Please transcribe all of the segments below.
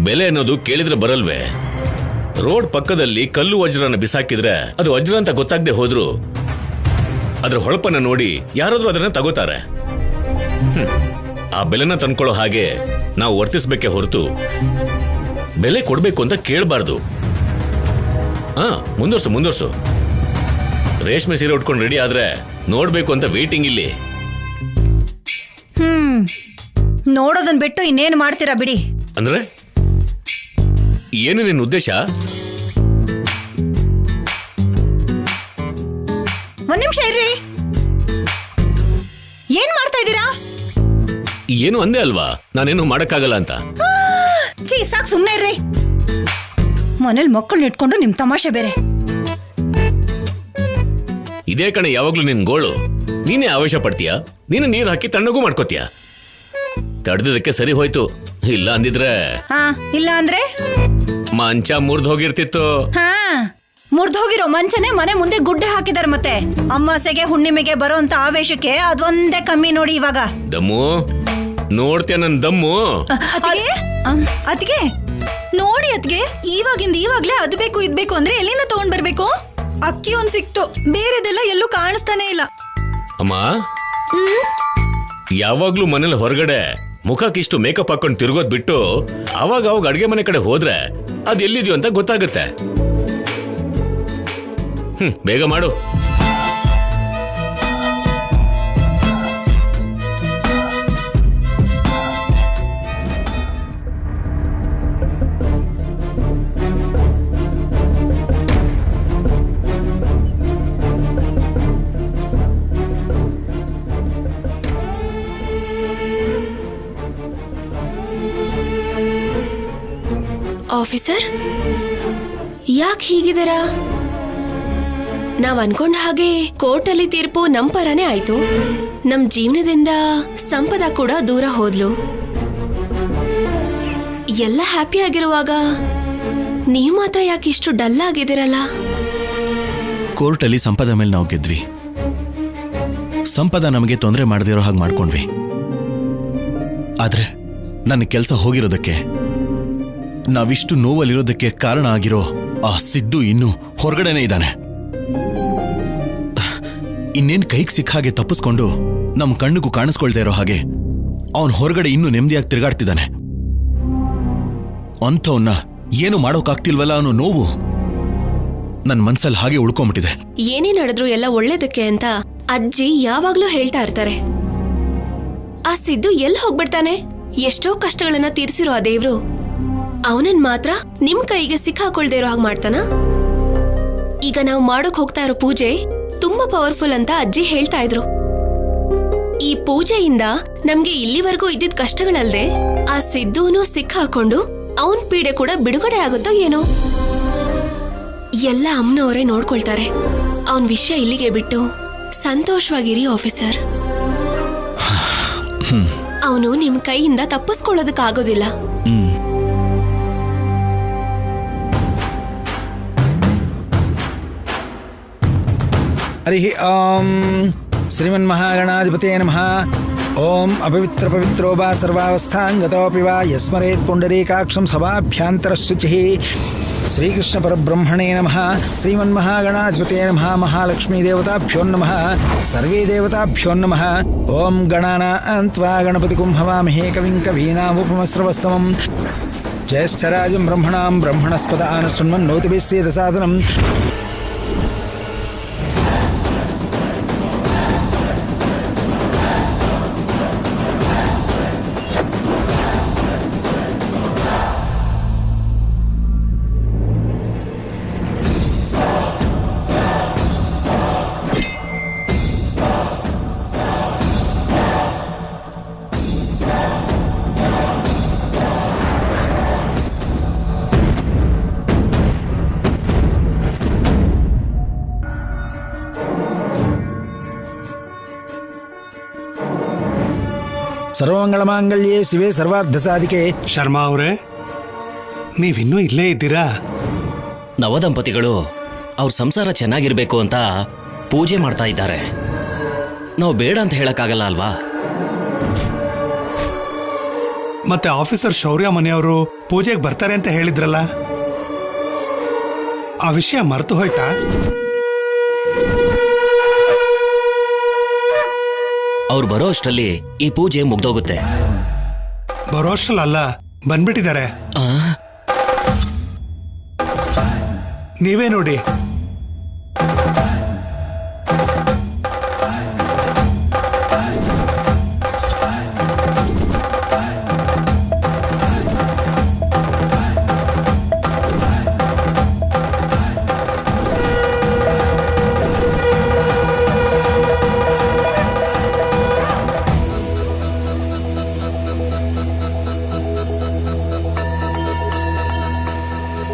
ಬೆಲೆ ಅನ್ನೋದು ಕೇಳಿದ್ರೆ ಬರಲ್ವೇ? ರೋಡ್ ಪಕ್ಕದಲ್ಲಿ ಕಲ್ಲು ವಜ್ರನ ಬಿಸಾಕಿದ್ರೆ ಅದು ವಜ್ರ ಅಂತ ಗೊತ್ತಾಗದೆ ಹೋದ್ರು ಅದ್ರ ಹೊಳಪನ್ನ ನೋಡಿ ಯಾರಾದ್ರೂ ಅದನ್ನ ತಗೋತಾರೆ. ಆ ಬೆಲೆನ ತಂದ್ಕೊಳ್ಳೋ ಹಾಗೆ ನಾವು ವರ್ತಿಸ್ಬೇಕೆ ಹೊರತು ಬೆಲೆ ಕೊಡ್ಬೇಕು ಅಂತ ಕೇಳಬಾರ್ದು. ಮುಂದುವರ್ಸು. ರೇಷ್ಮೆ ಸೀರೆ ಉಟ್ಕೊಂಡು ರೆಡಿ ಆದ್ರೆ ನೋಡ್ಬೇಕು ಅಂತ ವೇಟಿಂಗ್ ಇಲ್ಲಿ. ನೋಡೋದನ್ ಬಿಟ್ಟು ಇನ್ನೇನು ಮಾಡ್ತೀರಾ ಬಿಡಿ. ಅಂದ್ರೆ ಏನು ನಿನ್ನ ಉದ್ದೇಶ? ಒಂದ್ ನಿಮಿಷ ಇರ್ರಿ. ಏನ್ ಮಾಡ್ತಾ ಇದ್ದೀರಾ? ಏನು ಅಂದೆ ಅಲ್ವಾ ನಾನೇನು ಮಾಡಕ್ಕಾಗಲ್ಲ ಅಂತ. ಸಾಕ್ ಸುಮ್ನೆ ಇರ್ರಿ. ಮನೇಲಿ ಮಕ್ಕಳನ್ನ ಇಟ್ಕೊಂಡು ನಿಮ್ ತಮಾಷೆ ಬೇರೆ. ಇದೇ ಕಣೆ ಯಾವಾಗ್ಲೂ ನಿನ್ ಗೋಳು. ನೀನೇ ಆವೇಶ ಪಡ್ತೀಯ, ನೀನು ನೀರ್ ಹಾಕಿ ತಣ್ಣಗೂ ಮಾಡ್ಕೋತೀಯ. ತಡೆದಕ್ಕೆ ಸರಿ ಹೋಯ್ತು, ಇಲ್ಲ ಅಂದಿದ್ರೆ ಇಲ್ಲ ಅಂದ್ರೆ ಮಂಚ ಮುರ್ದ್ ಹೋಗಿರ್ತಿತ್ತು. ಮುರ್ದ್ ಹೋಗಿರೋ ಮಂಚನೆ ಮನೆ ಮುಂದೆ ಗುಡ್ಡೆ ಹಾಕಿದಾರೆ. ಮತ್ತೆ ಅಮಾಸೆಗೆ ಹುಣ್ಣಿಮೆಗೆ ಬರೋ ಅಂತ ಆವೇಶಕ್ಕೆ ಅದೊಂದೇ ಕಮ್ಮಿ ನೋಡಿ ಇವಾಗ. ದಮ್ಮು ನೋಡ್ತೀಯ ನನ್ ದಮ್ಮು. ಅತಿಗೆ ನೋಡಿ ಅತಿಗೆ, ಇವಾಗ್ಲೇ ಅದ್ ಬೇಕು ಇದ್ ಬೇಕು ಅಂದ್ರೆ ಎಲ್ಲಿಂದ ತಗೊಂಡ್ ಬರ್ಬೇಕು? ಅಕ್ಕಿ ಒಂದ್ ಸಿಕ್ತು, ಬೇರೆದೆಲ್ಲ ಎಲ್ಲೂ ಕಾಣಿಸ್ತಾನೆ ಇಲ್ಲ. ಅಮ್ಮ ಯಾವಾಗ್ಲೂ ಮನೇಲಿ ಹೊರಗಡೆ ಮುಖಕ್ಕಿಷ್ಟು ಮೇಕಪ್ ಹಾಕೊಂಡು ತಿರುಗೋದ್ ಬಿಟ್ಟು ಅವಾಗ ಅಡ್ಗೆ ಮನೆ ಕಡೆ ಹೋದ್ರೆ ಅದ್ ಎಲ್ಲಿದ್ಯೋ ಅಂತ ಗೊತ್ತಾಗುತ್ತೆ. ಬೇಗ ಮಾಡು. ಆಫೀಸರ್, ಯಾಕೆ ಹೀಗಿದ್ದೀರಾ? ನಾವ್ ಅನ್ಕೊಂಡ ಹಾಗೆ ಕೋರ್ಟಲ್ಲಿ ತೀರ್ಪು ನಮ್ ಪರನೇ ಆಯ್ತು. ನಮ್ ಜೀವನದಿಂದ ಸಂಪದ ಕೂಡ ದೂರ ಹೋದ್ಲು. ಎಲ್ಲ ಹ್ಯಾಪಿ ಆಗಿರುವಾಗ ನೀವ್ ಮಾತ್ರ ಯಾಕೆ ಇಷ್ಟು ಡಲ್ ಆಗಿದ್ದೀರಲ್ಲ? ಕೋರ್ಟಲ್ಲಿ ಸಂಪದ ಮೇಲೆ ನಾವು ಗೆದ್ವಿ. ಸಂಪದ ನಮಗೆ ತೊಂದರೆ ಮಾಡದಿರೋ ಹಾಗೆ ಮಾಡ್ಕೊಂಡ್ವಿ. ಆದ್ರೆ ನನ್ನ ಕೆಲಸ ಹೋಗಿರೋದಕ್ಕೆ, ನಾವಿಷ್ಟು ನೋವಲ್ಲಿರೋದಕ್ಕೆ ಕಾರಣ ಆಗಿರೋ ಆ ಸಿದ್ದು ಇನ್ನೂ ಹೊರಗಡೆನೆ ಇದ್ದಾನೆ. ಇನ್ನೇನ್ ಕೈಗೆ ಸಿಕ್ಕ ಹಾಗೆ ತಪ್ಪಿಸ್ಕೊಂಡು ನಮ್ಮ ಕಣ್ಣಿಗೂ ಕಾಣಿಸ್ಕೊಳ್ತಾ ಇರೋ ಹಾಗೆ ಅವನ್ ಹೊರಗಡೆ ಇನ್ನೂ ನೆಮ್ಮದಿಯಾಗಿ ತಿರುಗಾಡ್ತಿದ್ದಾನೆ. ಅಂಥವನ್ನ ಏನು ಮಾಡೋಕಾಗ್ತಿಲ್ವಲ್ಲ ಅನ್ನೋ ನೋವು ನನ್ನ ಮನ್ಸಲ್ಲಿ ಹಾಗೆ ಉಳ್ಕೊಂಬಿಟ್ಟಿದೆ. ಏನೇ ನಡೆದ್ರು ಎಲ್ಲ ಒಳ್ಳೇದಕ್ಕೆ ಅಂತ ಅಜ್ಜಿ ಯಾವಾಗ್ಲೂ ಹೇಳ್ತಾ ಇರ್ತಾರೆ. ಆ ಸಿದ್ದು ಎಲ್ಲಿ ಹೋಗ್ಬಿಡ್ತಾನೆ? ಎಷ್ಟೋ ಕಷ್ಟಗಳನ್ನ ತೀರಿಸಿರೋ ಆ ದೇವ್ರು ಅವನನ್ ಮಾತ್ರ ನಿಮ್ ಕೈಗೆ ಸಿಕ್ಕಾಕೊಳ್ದೇ ಇರೋ ಹಾಗೆ ಮಾಡ್ತಾನ? ಈಗ ನಾವು ಮಾಡೋಕ್ ಹೋಗ್ತಾ ಇರೋ ಪೂಜೆ ತುಂಬಾ ಪವರ್ಫುಲ್ ಅಂತ ಅಜ್ಜಿ ಹೇಳ್ತಾ ಇದ್ರು. ಈ ಪೂಜೆಯಿಂದ ನಮ್ಗೆ ಇಲ್ಲಿವರೆಗೂ ಇದ್ದಿದ್ ಕಷ್ಟಗಳಲ್ದೆ ಆ ಸಿದ್ದುನು ಸಿಕ್ಕಾಕೊಂಡು ಅವನ್ ಪೀಡೆ ಕೂಡ ಬಿಡುಗಡೆ ಆಗುತ್ತೋ ಏನೋ. ಎಲ್ಲ ಅಮ್ಮನವರೇ ನೋಡ್ಕೊಳ್ತಾರೆ. ಅವನ್ ವಿಷಯ ಇಲ್ಲಿಗೆ ಬಿಟ್ಟು ಸಂತೋಷವಾಗಿರಿ ಆಫೀಸರ್. ಅವನು ನಿಮ್ ಕೈಯಿಂದ ತಪ್ಪಿಸ್ಕೊಳ್ಳೋದಕ್ಕಾಗೋದಿಲ್ಲ. ಹರಿ ಓಂ ಶ್ರೀಮನ್ಮಹಾಗಣಾಧಿಪತೇ ನಮಃ. ಓಂ ಅಪವಿತ್ರ ಪವಿತ್ರೋ ವಾ ಸರ್ವಾವಸ್ಥಾಂಗತೋಪಿ ವಾ ಯಸ್ಮರೇತ್ ಪುಂಡರೀಕಾಕ್ಷಂ ಸಭಾಭ್ಯಾಂತರಶುಚಿಃ. ಶ್ರೀಕೃಷ್ಣ ಪರಬ್ರಹ್ಮಣೇ ನಮಃ. ಶ್ರೀಮನ್ಮಹಾಗಣಾಧಿಪತೇ ನಮಃ. ಮಹಾಲಕ್ಷ್ಮೀ ದೇವತಾಭ್ಯೋ ನಮಃ. ಸರ್ವೇ ದೇವತಾಭ್ಯೋ ನಮಃ. ಓಂ ಗಣಾನಾಂ ತ್ವಾ ಗಣಪತಿಗುಂ ಹವಾಮಹೇ ಕವಿಂ ಕವೀನಾಮುಪಮಸ್ರವಸ್ತಮಂ. ಜ್ಯೇಷ್ಠರಾಜಂ ಬ್ರಹ್ಮಣಾಂ ಬ್ರಹ್ಮಣಸ್ಪದ ಆನಶೃಣ್ವನ್ನೋತಿಭಿಃ ಸೇದಸಾದನಂ. ಸರ್ವಮಂಗಳಮಾಂಗಲ್ಯೇ ಶಿವೆ ಸರ್ವಾರ್ಥ ಸಾಧಿಕೆ. ಶರ್ಮಾ ಅವರೇ, ನೀವಿನ್ನೂ ಇಲ್ಲೇ ಇದ್ದೀರಾ? ನವದಂಪತಿಗಳು ಅವ್ರ ಸಂಸಾರ ಚೆನ್ನಾಗಿರ್ಬೇಕು ಅಂತ ಪೂಜೆ ಮಾಡ್ತಾ ಇದ್ದಾರೆ. ನಾವು ಬೇಡ ಅಂತ ಹೇಳಕ್ಕಾಗಲ್ಲ ಅಲ್ವಾ? ಮತ್ತೆ ಆಫೀಸರ್ ಶೌರ್ಯ ಮನೆಯವರು ಪೂಜೆಗೆ ಬರ್ತಾರೆ ಅಂತ ಹೇಳಿದ್ರಲ್ಲ, ಆ ವಿಷಯ ಮರೆತು ಹೋಯ್ತಾ? ಅವ್ರು ಬರೋ ಅಷ್ಟರಲ್ಲಿ ಈ ಪೂಜೆ ಮುಗ್ದೋಗುತ್ತೆ. ಬರೋ ಅಷ್ಟರಲ್ಲ, ಬಂದ್ಬಿಟ್ಟಿದ್ದಾರೆ. ನೀವೇ ನೋಡಿ.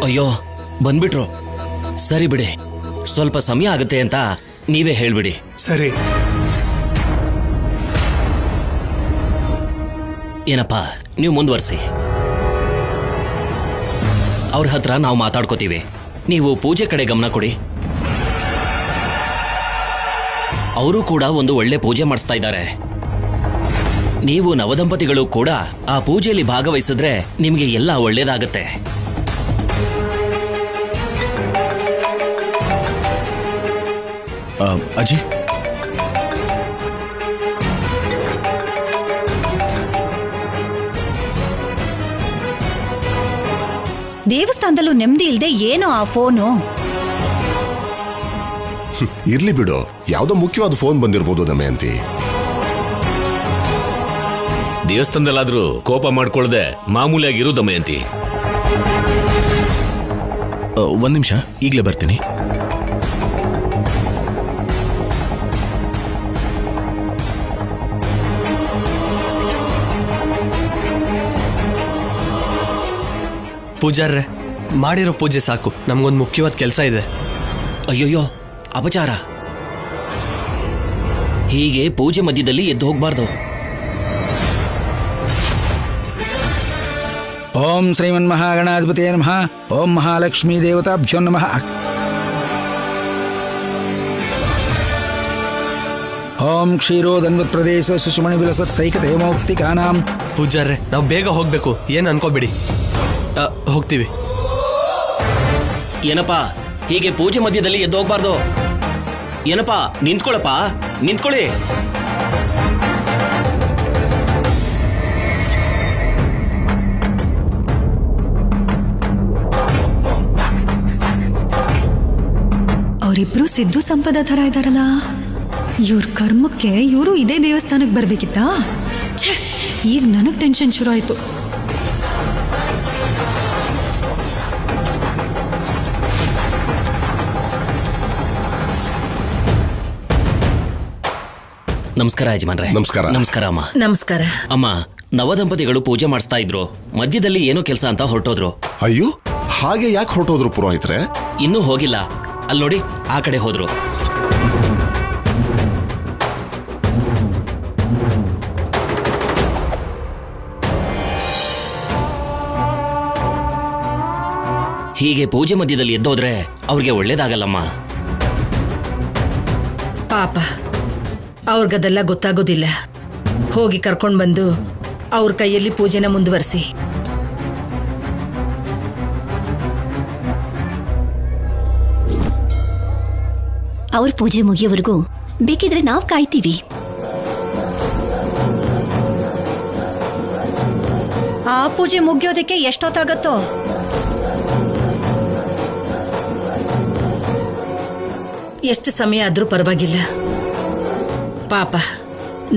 ಅಯ್ಯೋ, ಬಂದ್ಬಿಟ್ರು. ಸರಿ ಬಿಡಿ, ಸ್ವಲ್ಪ ಸಮಯ ಆಗುತ್ತೆ ಅಂತ ನೀವೇ ಹೇಳ್ಬಿಡಿ. ಸರಿ. ಏನಪ್ಪ, ನೀವು ಮುಂದುವರಿಸಿ. ಅವ್ರ ಹತ್ರ ನಾವು ಮಾತಾಡ್ಕೋತೀವಿ, ನೀವು ಪೂಜೆ ಕಡೆ ಗಮನ ಕೊಡಿ. ಅವರು ಕೂಡ ಒಂದು ಒಳ್ಳೆ ಪೂಜೆ ಮಾಡಿಸ್ತಾ ಇದ್ದಾರೆ. ನೀವು ನವದಂಪತಿಗಳು ಕೂಡ ಆ ಪೂಜೆಯಲ್ಲಿ ಭಾಗವಹಿಸಿದ್ರೆ ನಿಮಗೆ ಎಲ್ಲ ಒಳ್ಳೇದಾಗತ್ತೆ. ಅಜಯ್, ದೇವಸ್ಥಾನದಲ್ಲೂ ನೆಮ್ಮದಿ ಇಲ್ದೆ ಏನೋ ಆ ಫೋನು. ಇರ್ಲಿ ಬಿಡು, ಯಾವ್ದೋ ಮುಖ್ಯವಾದ ಫೋನ್ ಬಂದಿರ್ಬೋದು ದಮಯಂತಿ. ದೇವಸ್ಥಾನದಲ್ಲಾದ್ರೂ ಕೋಪ ಮಾಡ್ಕೊಳ್ದೆ ಮಾಮೂಲಿಯಾಗಿರು ದಮಯಂತಿ. ಒಂದ್ ನಿಮಿಷ, ಈಗಲೇ ಬರ್ತೀನಿ. ಪೂಜಾರ್ರೆ, ಮಾಡಿರೋ ಪೂಜೆ ಸಾಕು, ನಮಗೊಂದು ಮುಖ್ಯವಾದ ಕೆಲಸ ಇದೆ. ಅಯ್ಯೋಯ್ಯೋ, ಅಪಚಾರ. ಹೀಗೆ ಪೂಜೆ ಮಧ್ಯದಲ್ಲಿ ಎದ್ದು ಹೋಗ್ಬಾರ್ದು. ಓಂ ಶ್ರೀಮನ್ಮಹಾಗಣಾಧಿಪತೇ ನಮಃ. ಓಂ ಮಹಾಲಕ್ಷ್ಮೀ ದೇವತಾಭ್ಯೋ ನಮಃ. ಓಂ ಕ್ಷೀರೋದನ್ವತ್ ಪ್ರದೇಶ ಸುಷುಮಣಿ ವಿಲಸತ್ ಸೈಕತೆ ಮೌಕ್ತಿಕಾನಾಂ. ಪೂಜಾರ್ರೆ, ನಾವು ಬೇಗ ಹೋಗ್ಬೇಕು, ಏನು ಅನ್ಕೋಬೇಡಿ. ಹೋಗ್ತೀವಿ. ಏನಪ್ಪ, ಹೀಗೆ ಪೂಜೆ ಮಧ್ಯದಲ್ಲಿ ಎದ್ದು ಹೋಗ್ಬಾರ್ದು. ಏನಪ್ಪ, ನಿಂತ್ಕೊಳ್ಳಪ್ಪ, ನಿಂತ್ಕೊಳ್ಳಿ. ಅವರಿಬ್ರು ಸಿದ್ದು ಸಂಪದ ಥರ ಇದ್ದಾರಲ್ಲ, ಇವ್ರ ಕರ್ಮಕ್ಕೆ ಇವರು ಇದೇ ದೇವಸ್ಥಾನಕ್ಕೆ ಬರ್ಬೇಕಿತ್ತಾ? ಈಗ ನನಗೆ ಟೆನ್ಷನ್ ಶುರು ಆಯ್ತು. ನಮಸ್ಕಾರ ಯಜಮಾನ್ರೆ. ನಮಸ್ಕಾರ. ನಮಸ್ಕಾರ ಅಮ್ಮ. ನಮಸ್ಕಾರ ಅಮ್ಮ, ನವದಂಪತಿಗಳು ಪೂಜೆ ಮಾಡಿಸ್ತಾ ಇದ್ರು, ಮಧ್ಯದಲ್ಲಿ ಏನೋ ಕೆಲಸ ಅಂತ ಹೊರಟೋದ್ರು. ಅಯ್ಯೋ, ಹಾಗೆ ಯಾಕೆ ಹೊರಟೋದ್ರು ಪುರೋಹಿತ್ರೆ? ಇನ್ನೂ ಹೋಗಿಲ್ಲ, ಅಲ್ಲಿ ನೋಡಿ, ಆ ಕಡೆ ಹೋದ್ರು. ಹೀಗೆ ಪೂಜೆ ಮಧ್ಯದಲ್ಲಿ ಎದ್ದೋದ್ರೆ ಅವ್ರಿಗೆ ಒಳ್ಳೇದಾಗಲ್ಲಮ್ಮ. ಪಾಪ, ಅವ್ರಿಗದೆಲ್ಲ ಗೊತ್ತಾಗೋದಿಲ್ಲ. ಹೋಗಿ ಕರ್ಕೊಂಡು ಬಂದು ಅವ್ರ ಕೈಯಲ್ಲಿ ಪೂಜೆನ ಮುಂದುವರಿಸಿ. ಅವ್ರ ಪೂಜೆ ಮುಗಿಯೋವರೆಗೂ ಬೇಕಿದ್ರೆ ನಾವು ಕಾಯ್ತೀವಿ. ಆ ಪೂಜೆ ಮುಗಿಯೋದಕ್ಕೆ ಎಷ್ಟೊತ್ತಾಗತ್ತೋ? ಎಷ್ಟು ಸಮಯ ಆದ್ರೂ ಪರವಾಗಿಲ್ಲ. ಪಾಪ,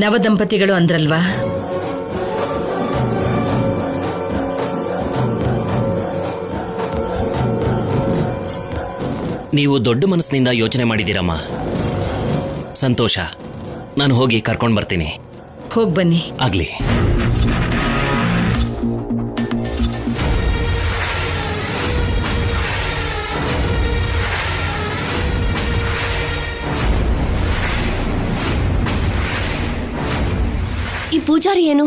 ನವದಂಪತಿಗಳು ಅಂದ್ರಲ್ವಾ. ನೀವು ದೊಡ್ಡ ಮನಸ್ಸಿನಿಂದ ಯೋಚನೆ ಮಾಡಿದ್ದೀರಮ್ಮ, ಸಂತೋಷ. ನಾನು ಹೋಗಿ ಕರ್ಕೊಂಡು ಬರ್ತೀನಿ. ಹೋಗಿ ಬನ್ನಿ. ಆಗ್ಲಿ. ಈ ಪೂಜಾರಿ ಏನು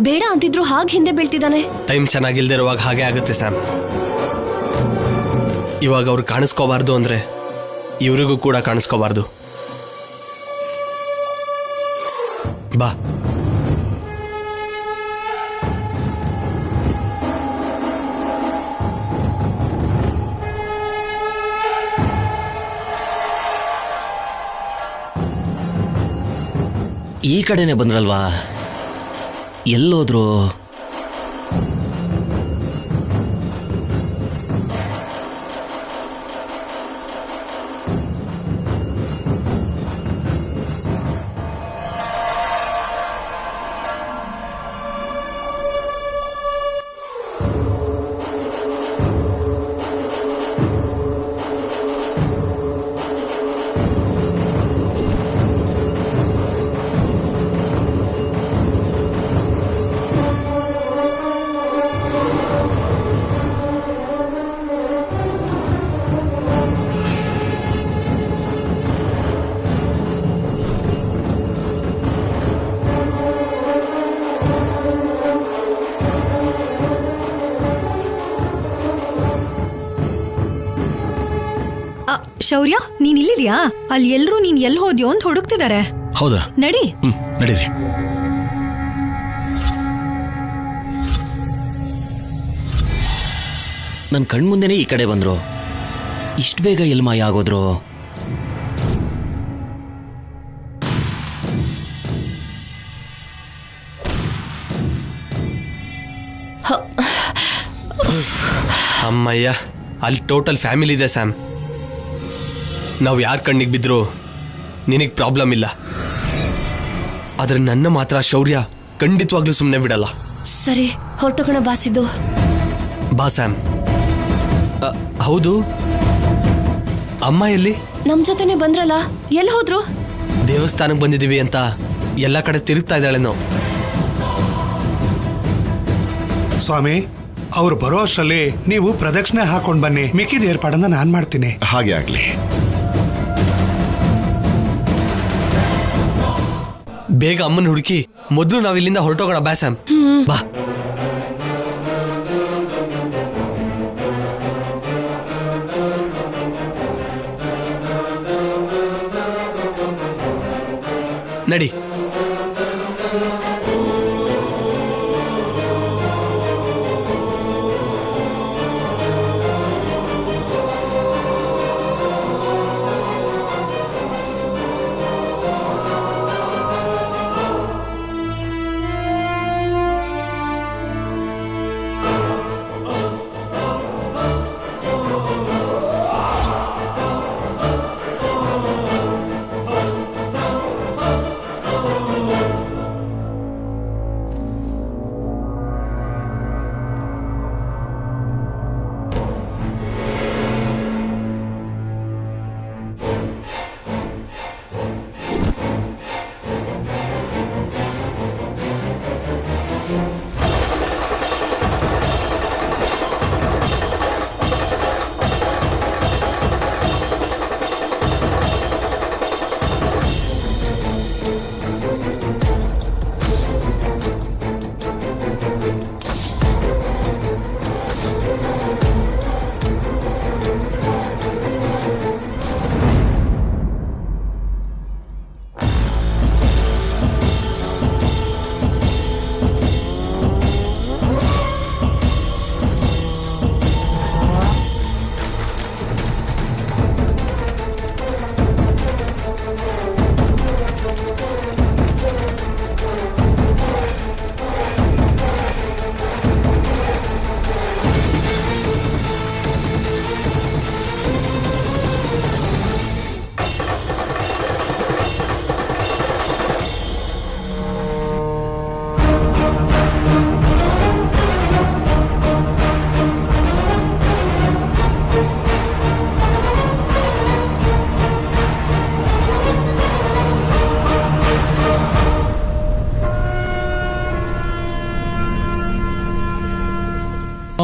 ಬೇಡ ಅಂತಿದ್ರು ಹಾಗೆ ಹಿಂದೆ ಬೀಳ್ತಿದ್ದಾನೆ. ಟೈಮ್ ಚೆನ್ನಾಗಿಲ್ದಿರುವಾಗ ಹಾಗೆ ಆಗುತ್ತೆ ಸ್ಯಾಮ್. ಇವಾಗ ಅವ್ರು ಕಾಣಿಸ್ಕೋಬಾರ್ದು ಅಂದ್ರೆ ಇವರಿಗೂ ಕೂಡ ಕಾಣಿಸ್ಕೋಬಾರ್ದು. ಬಾ. ಈ ಕಡೆನೆ ಬಂದ್ರಲ್ವಾ, ಎಲ್ಲೋದ್ರು? ಶೌರ್ಯ, ನೀನ್ ಇಲ್ಲಿದ್ಯಾ? ಅಲ್ಲಿ ಎಲ್ರೂ ನೀನ್ ಎಲ್ಲಿ ಹೋದ್ಯೋ ಅಂತ ಹುಡುಕ್ತಿದ್ದಾರೆ. ಹೌದಾ? ನಡಿ. ನಡೀರಿ. ನನ್ನ ಕಣ್ಮುಂದೆನೇ ಈ ಕಡೆ ಬಂದ್ರು. ಇಷ್ಟು ಬೇಗ ಎಲ್ಲಿ ಮಾಯ ಆಗೋದ್ರು? ಅಮ್ಮಯ್ಯ, ಅಲ್ಲಿ ಟೋಟಲ್ ಫ್ಯಾಮಿಲಿ ಇದೆ ಸ್ಯಾಮ್. ನಾವು ಯಾರ ಕಣ್ಣಿಗೆ ಬಿದ್ದರೂ ನಿನಗೆ ಪ್ರಾಬ್ಲಮ್ ಇಲ್ಲ, ಆದರೆ ನನ್ನ ಮಾತ್ರ ಶೌರ್ಯ ಖಂಡಿತವಾಗ್ಲೂ ಸುಮ್ಮನೆ ಬಿಡಲ್ಲ. ಸರಿ, ಹೊರಟೋಗೋಣ ಬಾಸಿದ್ದು. ಬಾ ಸ್ಯಾಮ್. ಹೌದು, ಅಮ್ಮ ಎಲ್ಲಿ? ನಮ್ ಜೊತೆನೆ ಬಂದ್ರಲ್ಲ, ಎಲ್ಲಿ ಹೋದ್ರು? ದೇವಸ್ಥಾನಕ್ಕೆ ಬಂದಿದ್ದೀವಿ ಅಂತ ಎಲ್ಲ ಕಡೆ ತಿರುಗ್ತಾ ಇದ್ದಾಳೇನೋ. ಸ್ವಾಮಿ, ಅವ್ರು ಬರೋ ಅಷ್ಟರಲ್ಲಿ ನೀವು ಪ್ರದಕ್ಷಿಣೆ ಹಾಕೊಂಡ್ ಬನ್ನಿ. ಮಿಕ್ಕಿದ ಏರ್ಪಾಡನ್ನ ನಾನ್ ಮಾಡ್ತೀನಿ. ಹಾಗೆ ಆಗ್ಲಿ. ಬೇಗ ಅಮ್ಮನ ಹುಡುಕಿ ಮೊದಲು ನಾವು ಇಲ್ಲಿಂದ ಹೊರಟೋಗೋಣ. ಬಾ ಸ್ಯಾಮ್, ಬಾ. ನಡಿ.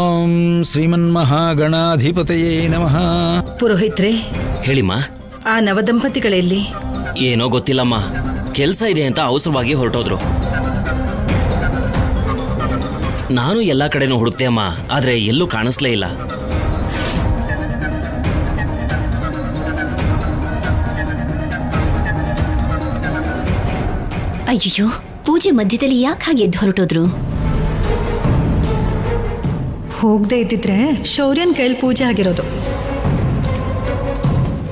ಓಂ ಶ್ರೀಮನ್ಮಹಾಗಣಾಧಿಪತಯೇ ನಮಃ. ಪುರೋಹಿತ್ರೆ, ಹೇಳಿಮ್ಮ. ಆ ನವದಂಪತಿಗಳೆಲ್ಲಿ? ಏನೋ ಗೊತ್ತಿಲ್ಲಮ್ಮ, ಕೆಲಸ ಇದೆ ಅಂತ ಅವಸರವಾಗಿ ಹೊರಟೋದ್ರು. ನಾನು ಎಲ್ಲಾ ಕಡೆನೂ ಹುಡುಕ್ತೆ ಅಮ್ಮ, ಆದ್ರೆ ಎಲ್ಲೂ ಕಾಣಿಸ್ಲೇ ಇಲ್ಲ. ಅಯ್ಯೋ, ಪೂಜೆ ಮಧ್ಯದಲ್ಲಿ ಯಾಕೆ ಹಾಗೆ ಎದ್ದು ಹೊರಟೋದ್ರು? ಹೋಗದೆ ಇದ್ದಿದ್ರೆ ಶೌರ್ಯನ್ ಕೈಲಿ ಪೂಜೆ ಆಗಿರೋದು.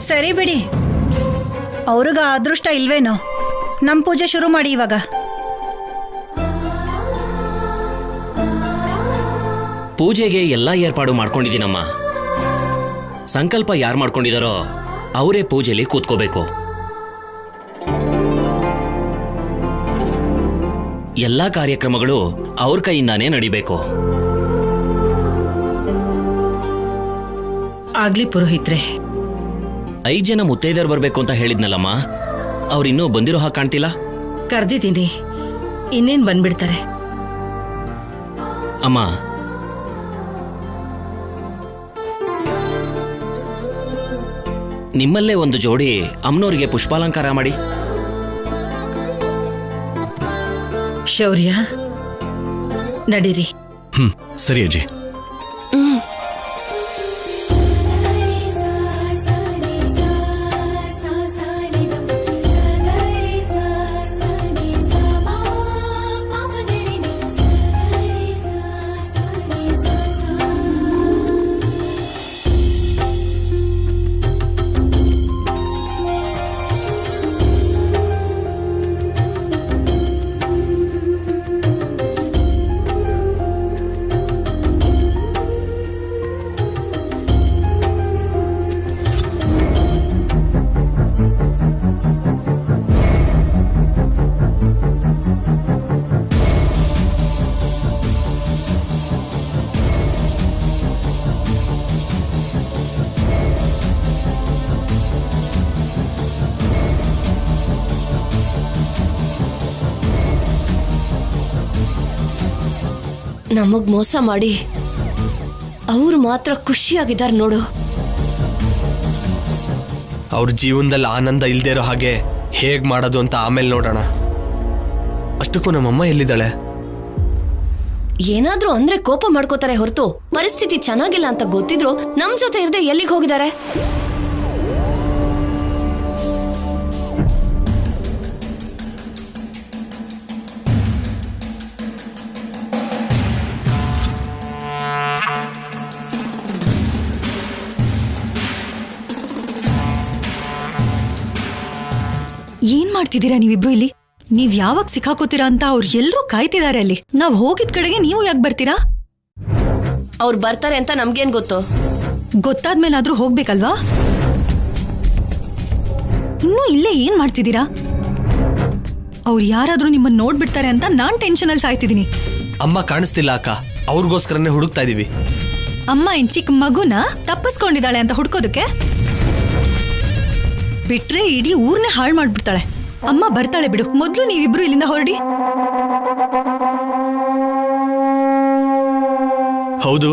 ಸರಿ ಬಿಡಿ, ಅವ್ರಿಗ ಅದೃಷ್ಟ ಇಲ್ವೇನೋ, ನಮ್ ಪೂಜೆ ಶುರು ಮಾಡಿ ಇವಾಗ. ಪೂಜೆಗೆ ಎಲ್ಲಾ ಏರ್ಪಾಡು ಮಾಡ್ಕೊಂಡಿದ್ದೀನಮ್ಮ. ಸಂಕಲ್ಪ ಯಾರು ಮಾಡ್ಕೊಂಡಿದಾರೋ ಅವರೇ ಪೂಜೆಲಿ ಕೂತ್ಕೋಬೇಕು. ಎಲ್ಲಾ ಕಾರ್ಯಕ್ರಮಗಳು ಅವ್ರ ಕೈಯಿಂದಾನೇ ನಡಿಬೇಕು. ಆಗ್ಲಿ ಪುರೋಹಿತ್ರೆ. 5 ಜನ ಮುತ್ತೈದರು ಬರ್ಬೇಕು ಅಂತ ಹೇಳಿದ್ನಲ್ಲಮ್ಮ, ಅವ್ರಿನ್ನೂ ಬಂದಿರೋ ಹಾಗೆ ಕಾಣ್ತಿಲ್ಲ. ಕರ್ದಿದ್ದೀನಿ, ಇನ್ನೇನ್ ಬಂದ್ಬಿಡ್ತಾರೆ. ಅಮ್ಮ, ನಿಮ್ಮಲ್ಲೇ ಒಂದು ಜೋಡಿ ಅಮ್ಮನವರಿಗೆ ಪುಷ್ಪಾಲಂಕಾರ ಮಾಡಿ. ಶೌರ್ಯ, ನಡೀರಿ. ಸರಿ ಅಜ್ಜಿ. ನಮಗ್ ಮೋಸ ಮಾಡಿ ಅವ್ರು ಮಾತ್ರ ಖುಷಿಯಾಗಿದ್ದಾರೆ ನೋಡು. ಅವ್ರ ಜೀವನದಲ್ಲಿ ಆನಂದ ಇಲ್ದೇ ಇರೋ ಹಾಗೆ ಹೇಗ್ ಮಾಡೋದು ಅಂತ ಆಮೇಲೆ ನೋಡೋಣ. ಅಷ್ಟಕ್ಕೂ ನಮ್ಮಮ್ಮ ಎಲ್ಲಿದ್ದಾಳೆ? ಏನಾದ್ರೂ ಅಂದ್ರೆ ಕೋಪ ಮಾಡ್ಕೋತಾರೆ ಹೊರತು ಪರಿಸ್ಥಿತಿ ಚೆನ್ನಾಗಿಲ್ಲ ಅಂತ ಗೊತ್ತಿದ್ರು ನಮ್ ಜೊತೆ ಇರದೆ ಎಲ್ಲಿಗೆ ಹೋಗಿದ್ದಾರೆ? ಏನ್ ಮಾಡ್ತಿದ್ದೀರಾ ನೀವಿಬ್ರು ಇಲ್ಲಿ? ನೀವ್ ಯಾವಾಗ ಸಿಕ್ಕಾಕೋತೀರಾ ಅಂತ ಅವ್ರು ಎಲ್ರೂ ಕಾಯ್ತಿದ್ದಾರೆ ಅಲ್ಲಿ. ನಾವ್ ಹೋಗಿದ್ ಕಡೆಗೆ ನೀವು ಯಾಕೆ ಬರ್ತೀರಾ? ಅವ್ರು ಬರ್ತಾರೆ ಅಂತ ನಮ್ಗೇನ್ ಗೊತ್ತು? ಗೊತ್ತಾದ್ಮೇಲಾದ್ರೂ ಹೋಗ್ಬೇಕಲ್ವಾ? ಇನ್ನೂ ಇಲ್ಲೇ ಏನ್ ಮಾಡ್ತಿದ್ದೀರಾ? ಅವ್ರು ಯಾರಾದ್ರೂ ನಿಮ್ಮನ್ನ ನೋಡ್ಬಿಡ್ತಾರೆ ಅಂತ ನಾನ್ ಟೆನ್ಷನ್ ಅಲ್ಲಿ ಸಾಯ್ತಿದ್ದೀನಿ. ಅಮ್ಮ ಕಾಣಿಸ್ತಿಲ್ಲ ಅಕ್ಕ, ಅವ್ರಿಗೋಸ್ಕರನೇ ಹುಡುಕ್ತಾ ಇದೀವಿ. ಅಮ್ಮ ಏನ್ ಚಿಕ್ಕ ಮಗುನ ತಪ್ಪಿಸ್ಕೊಂಡಿದ್ದಾಳೆ ಅಂತ ಹುಡ್ಕೋದಕ್ಕೆ? ಬಿಟ್ರೆ ಇಡೀ ಊರ್ನೇ ಹಾಳು ಮಾಡ್ಬಿಡ್ತಾಳೆ. ಅಮ್ಮ ಬರ್ತಾಳೆ ಬಿಡು, ಮೊದ್ಲು ನೀವಿಬ್ರು ಇಲ್ಲಿಂದ ಹೊರಡಿ. ಹೌದು,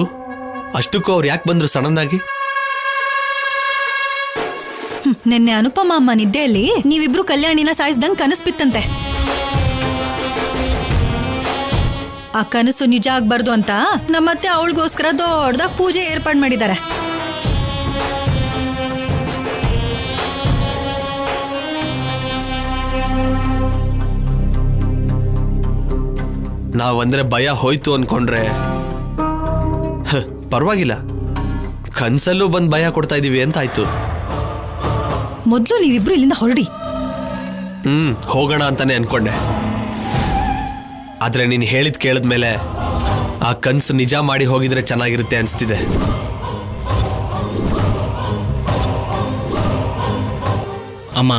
ಅಷ್ಟಕ್ಕೂ ಅವ್ರು ಯಾಕೆ ಬಂದ್ರು ಸಡನ್ ಆಗಿ? ನಿನ್ನೆ ಅನುಪಮ ಅಮ್ಮ ನಿದ್ದೆಯಲ್ಲಿ ನೀವಿಬ್ರು ಕಲ್ಯಾಣಿನ ಸಾಯಿಸ್ದಂಗ್ ಕನಸು ಬಿತ್ತಂತೆ. ಆ ಕನಸು ನಿಜ ಆಗ್ಬಾರ್ದು ಅಂತ ನಮ್ಮತ್ತೆ ಅವಳಿಗೋಸ್ಕರ ದೊಡ್ಡದಾಗ ಪೂಜೆ ಏರ್ಪಾಡು ಮಾಡಿದ್ದಾರೆ. ನಾವಂದ್ರೆ ಭಯ ಹೋಯ್ತು ಅನ್ಕೊಂಡ್ರೆ ಪರವಾಗಿಲ್ಲ, ಕನ್ಸಲ್ಲೂ ಬಂದು ಭಯ ಕೊಡ್ತಾ ಇದೀವಿ ಅಂತ ಆಯ್ತು. ಮೊದ್ಲು ನೀವಿಬ್ರು ಇಲ್ಲಿಂದ ಹೊರಡಿ. ಹೋಗೋಣ ಅಂತಾನೆ ಅನ್ಕೊಂಡೆ, ಆದ್ರೆ ನೀನು ಹೇಳಿದ್ ಕೇಳಿದ್ಮೇಲೆ ಆ ಕನ್ಸು ನಿಜ ಮಾಡಿ ಹೋಗಿದ್ರೆ ಚೆನ್ನಾಗಿರುತ್ತೆ ಅನ್ಸ್ತಿದೆ. ಅಮ್ಮ,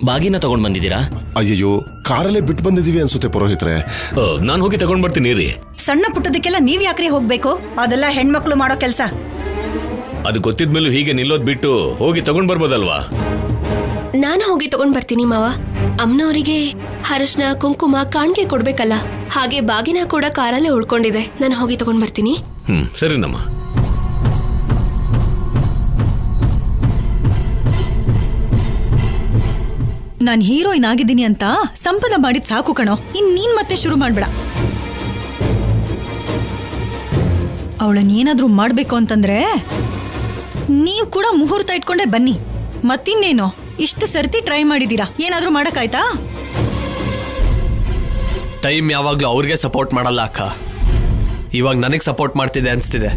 ಬಾಗಿನ ತಗೊಂಡ್ ಬಂದಿದ್ದೀರಾ? ಅಯ್ಯಯ್ಯೋ, ಕಾರಲ್ಲೇ ಬಿಟ್ಟು ಬಂದಿದೀವಿ ಅನ್ಸುತ್ತೆ ಪುರೋಹಿತ್ರೆ. ನಾನು ಹೋಗಿ ತಗೊಂಡ್ ಬರ್ತೀನಿ ರೀ. ಸಣ್ಣ ಪುಟ್ಟದಕ್ಕೆಲ್ಲ ನೀವ್ ಯಾಕ್ರಿ ಹೋಗ್ಬೇಕು? ಅದೆಲ್ಲ ಹೆಣ್ಮಕ್ಳು ಮಾಡೋ ಕೆಲ್ಸ. ಅದು ಗೊತ್ತಿದ್ಮೇಲೂ ಹೀಗೆ ನಿಲ್ಲೋದ್ ಬಿಟ್ಟು ಹೋಗಿ ತಗೊಂಡ್ ಬರ್ಬೋದಲ್ವಾ? ನಾನು ಹೋಗಿ ತಗೊಂಡ್ ಬರ್ತೀನಿ ಮಾವ. ಅಮ್ಮನವರಿಗೆ ಅರಶಿನ ಕುಂಕುಮ ಕಾಣಿಕೆ ಕೊಡ್ಬೇಕಲ್ಲ, ಹಾಗೆ ಬಾಗಿನ ಕೂಡ ಕಾರಲ್ಲೇ ಉಳ್ಕೊಂಡಿದೆ. ನಾನು ಹೋಗಿ ತಗೊಂಡ್ ಬರ್ತೀನಿ. ಸರಿನಮ್ಮ. ನಾನ್ ಹೀರೋಯಿನ್ ಆಗಿದ್ದೀನಿ ಅಂತ ಸಂಪದ ಮಾಡಿದ್ ಸಾಕು ಕಣೋ. ನೀನ್ ಮತ್ತೆ ಶುರು ಮಾಡ್ಬೇಡ. ಅವಳನ್ನೇನಾದ್ರೂ ಮಾಡ್ಬೇಕು ಅಂತಂದ್ರೆ ನೀವ್ ಕೂಡ ಮುಹೂರ್ತ ಇಟ್ಕೊಂಡೆ ಬನ್ನಿ. ಮತ್ತಿನ್ನೇನೋ ಇಷ್ಟು ಸರ್ತಿ ಟ್ರೈ ಮಾಡಿದೀರಾ, ಏನಾದ್ರೂ ಮಾಡಕ್ಕಾಯ್ತಾ? ಟೈಮ್ ಯಾವಾಗ್ಲೂ ಅವ್ರಿಗೆ ಸಪೋರ್ಟ್ ಮಾಡಲ್ಲ ಅಕ್ಕ, ಇವಾಗ ನನಗೆ ಸಪೋರ್ಟ್ ಮಾಡ್ತಿದೆ ಅನ್ಸ್ತಿದೆ.